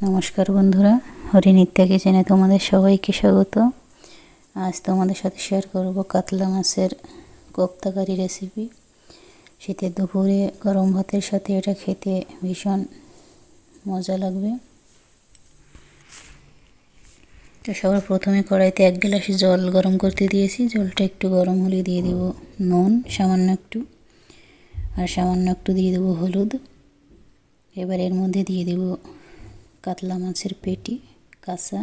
নমস্কার বন্ধুরা, হরিনিত্যা কিচেনে তোমাদের সবাইকে স্বাগত। আজ তোমাদের সাথে শেয়ার করব কাতলা মাছের কোপ্তা কারি রেসিপি। শীতের দুপুরে গরম ভাতের সাথে এটা খেতে ভীষণ মজা লাগবে। তো সবার প্রথমে কড়াইতে 1 গ্লাস জল গরম করতে দিয়েছি। জলটা একটু গরম হলে দিয়ে দেব নুন সামান্য একটু, আর সামান্য একটু দিয়ে দেব হলুদ। এবার এর মধ্যে দিয়ে দেব কাতলা মাছের পেটি কাঁচা,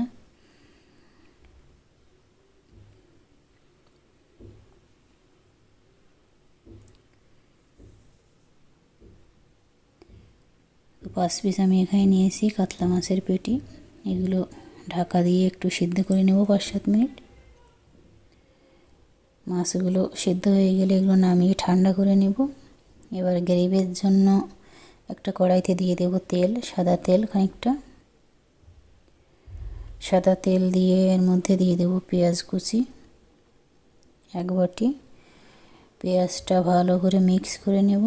তো 5 পিস আমি এখানে নিয়েছি কাতলা মাছের পেটি। এগুলো ঢাকা দিয়ে একটু সিদ্ধ করে নেব 5-7 মিনিট। মাছগুলো সিদ্ধ হয়ে গেলে এগুলো নামিয়ে ঠান্ডা করে নেব। এবার গ্রেভির জন্য একটা কড়াইতে দিয়ে দেব তেল, সাদা তেল খানিকটা। সাদা তেল দিয়ে এর মধ্যে দিয়ে দেব পেঁয়াজ কুচি 1 বাটি। পেঁয়াজটা ভালো করে মিক্স করে নেব।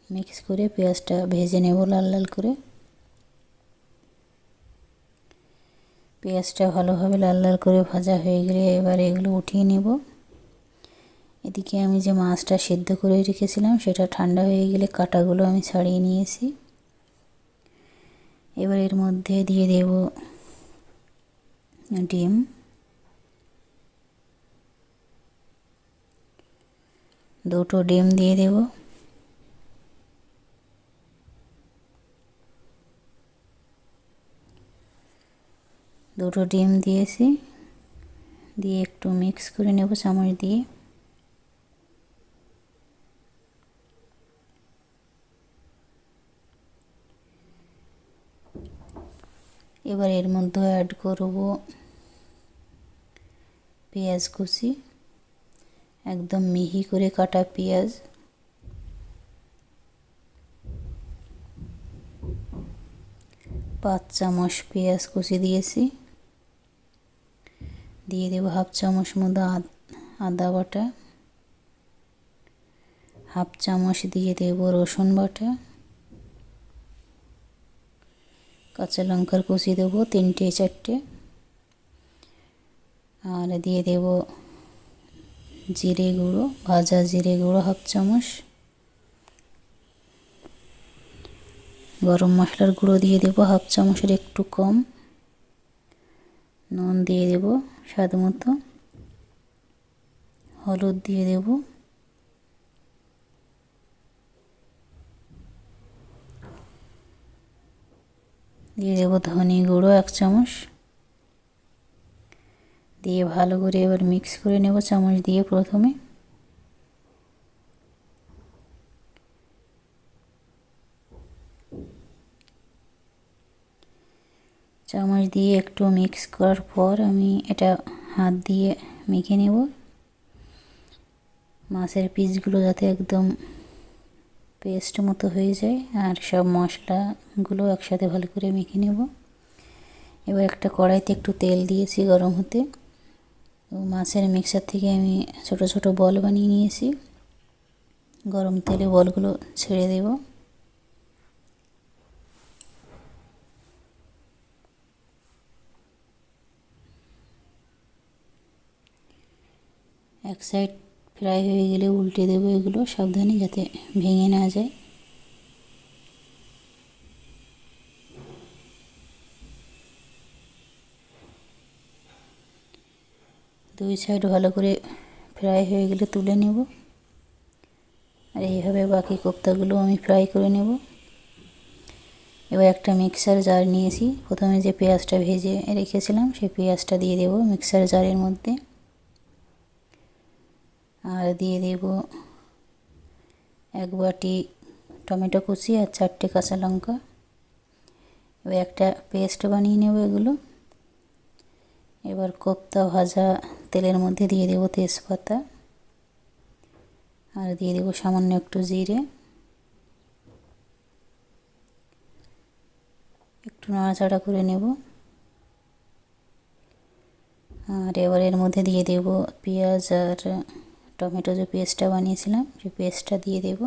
মিক্স করে পেঁয়াজটা ভেজে নেব লাল লাল করে। পেঁয়াজটা ভালোভাবে লাল লাল করে ভাজা হয়ে গেলে এবার এগুলো উঠিয়ে নেব। এদিকে আমি যে মাছটা সিদ্ধ করে রেখেছিলাম সেটা ঠান্ডা হয়ে গেলে কাঁটাগুলো আমি ছাড়িয়ে নিয়েছি। এবার এর মধ্যে দিয়ে দেব ডিম, দুটো ডিম দিয়ে দেব। দুটো ডিম দিয়েছি, দিয়ে একটু মিক্স করে নেব চামচ দিয়ে। এবার এর মধ্যে অ্যাড করব পেঁয়াজ কুচি, একদম মিহি করে কাটা পেঁয়াজ। পাঁচ চামচ পেঁয়াজ কুচি দিয়েছি। দিয়ে দেব হাফ চামচ মতো আদা বাটা, হাফ চামচ দিয়ে দেব রসুন বাটা, কাঁচা লঙ্কার কুচি দেব 3-4টে, আর দিয়ে দেব জিরে গুঁড়ো, ভাজা জিরে গুঁড়ো হাফ চামচ, গরম মশলার গুঁড়ো দিয়ে দেব হাফ চামচের একটু কম, নুন দিয়ে দেব স্বাদ মতো, হলুদ দিয়ে দেব, দিয়ে দেব ধনে গুঁড়ো 1 চামচ। দিয়ে ভালো করে এবার মিক্স করে নেব চামচ দিয়ে। প্রথমে চামচ দিয়ে একটু মিক্স করার পর আমি এটা হাত দিয়ে মেখে নেব। মাছের পিসগুলো যাতে একদম পেস্ট মতো হয়ে যায়, আর সব মশলাগুলো একসাথে ভালো করে মেখে নেব। এবার একটা কড়াইতে একটু তেল দিয়েছি গরম হতে। মাছের মিক্সার থেকে আমি ছোট ছোট বল বানিয়ে নিয়েছি। গরম তেলে বলগুলো ছেড়ে দেব। এক সাইড ফ্রাই হয়ে গেলে উল্টে দেবো এগুলো সাবধানে, যাতে ভেঙে না যায়। দুই সাইড ভালো করে ফ্রাই হয়ে গেলে তুলে নেব। আর এইভাবে বাকি কোপ্তাগুলো আমি ফ্রাই করে নেব। এবার একটা মিক্সার জার নিয়েছি। প্রথমে যে পেঁয়াজটা ভেজে রেখেছিলাম সেই পেঁয়াজটা দিয়ে দেব মিক্সার জারের মধ্যে, আর দিয়ে দেব 1 বাটি টমেটো কুচি আর 4টে কাঁচা লঙ্কা। এবার একটা পেস্ট বানিয়ে নেব এগুলো। এবার কোপ্তা ভাজা তেলের মধ্যে দিয়ে দেব তেজপাতা, আর দিয়ে দেব সামান্য একটু জিরে। একটু নাড়াচাড়া করে নেব। আর এবার এর মধ্যে দিয়ে দেব পেঁয়াজ আর টমেটো যে পেস্টটা বানিয়েছিলাম সেই পেস্টটা দিয়ে দেব।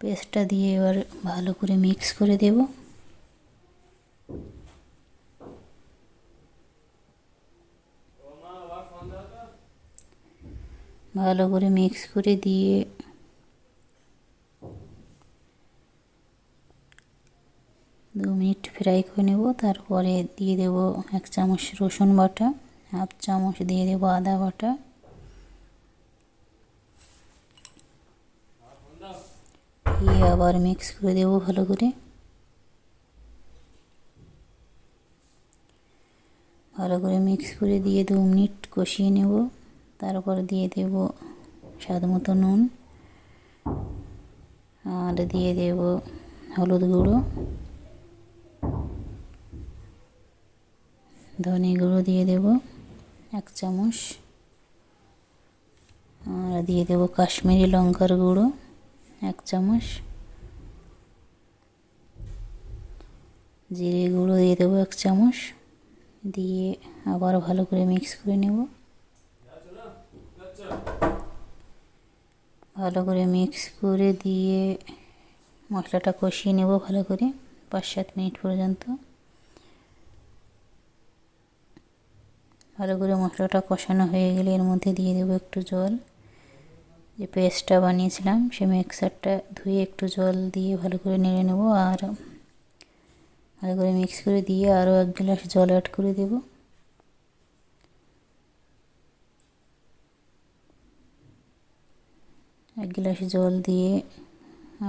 পেস্টটা দিয়ে এবার ভালো করে মিক্স করে দেব। ভালো করে মিক্স করে দিয়ে দু মিনিট ফ্রাই করে নেব। তারপরে দিয়ে দেব 1 চামচ রসুন বাটা, হাফ চামচ দিয়ে দেব আদা বাটা, দিয়ে আবার মিক্স করে দেব ভালো করে। ভালো করে মিক্স করে দিয়ে 2 মিনিট কষিয়ে নেব। তারপর দিয়ে দেব স্বাদ মতো নুন, আর দিয়ে দেব হলুদ গুঁড়ো, ধনে গুঁড়ো দিয়ে দেব 1 চামচ, আর দিয়ে দেব কাশ্মীরি লঙ্কার গুঁড়ো 1 চামচ, জিরে গুঁড়ো দিয়ে দেব 1 চামচ, দিয়ে আবার ভালো করে মিক্স করে নেব। ভালো করে মিক্স করে দিয়ে মশলাটা কষিয়ে নেব ভালো করে 5-7 মিনিট পর্যন্ত। ভালো করে মশলাটা কষানো হয়ে গেলে এর মধ্যে দিয়ে দেব একটু জল। যে পেস্টটা বানিয়েছিলাম সে মিক্সারটা ধুয়ে একটু জল দিয়ে ভালো করে নেড়ে নেব, আর ভালো করে মিক্স করে দিয়ে আরও 1 গ্লাস জল অ্যাড করে দেব। এক গ্লাস জল দিয়ে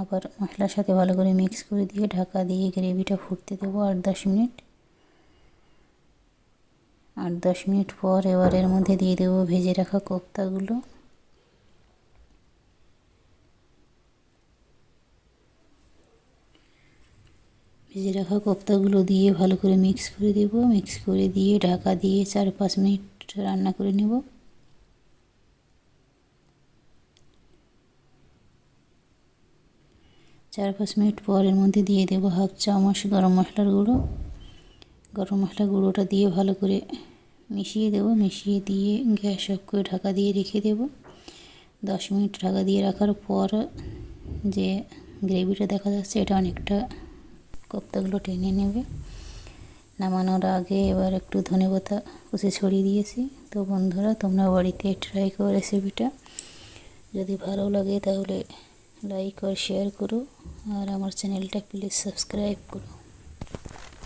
আবার মশলার সাথে ভালো করে মিক্স করে দিয়ে ঢাকা দিয়ে গ্রেভিটা ফুটতে দেবো 8-10 মিনিট। 8-10 মিনিট পর এবার এর মধ্যে দিয়ে দেবো ভেজে রাখা কোফতাগুলো। ভেজে রাখা কোফতাগুলো দিয়ে ভালো করে মিক্স করে দেব। মিক্স করে দিয়ে ঢাকা দিয়ে 4-5 মিনিট রান্না করে নেব। 4-5 মিনিট পর এর মধ্যে দিয়ে দেব হাফ চামচ গরম মশলার গুঁড়ো। গরম মশলা গুঁড়োটা দিয়ে ভালো করে মিশিয়ে দেব। মিশিয়ে দিয়ে গ্যাস অফ করে ঢাকা দিয়ে রেখে দেব। 10 মিনিট ঢাকা দিয়ে রাখার পর যে গ্রেভিটা দেখা যাচ্ছে এটা অনেকটা কোফতাগুলো টেনে নেবে। নামানোর আগে এবার একটু ধনেপাতা কুচি ছড়িয়ে দিয়েছি। তো বন্ধুরা, তোমরা বাড়িতে ট্রাই করো রেসিপিটা। যদি ভালো লাগে তাহলে লাইক আর শেয়ার করো, আর আমার চ্যানেলটা প্লিজ সাবস্ক্রাইব করো।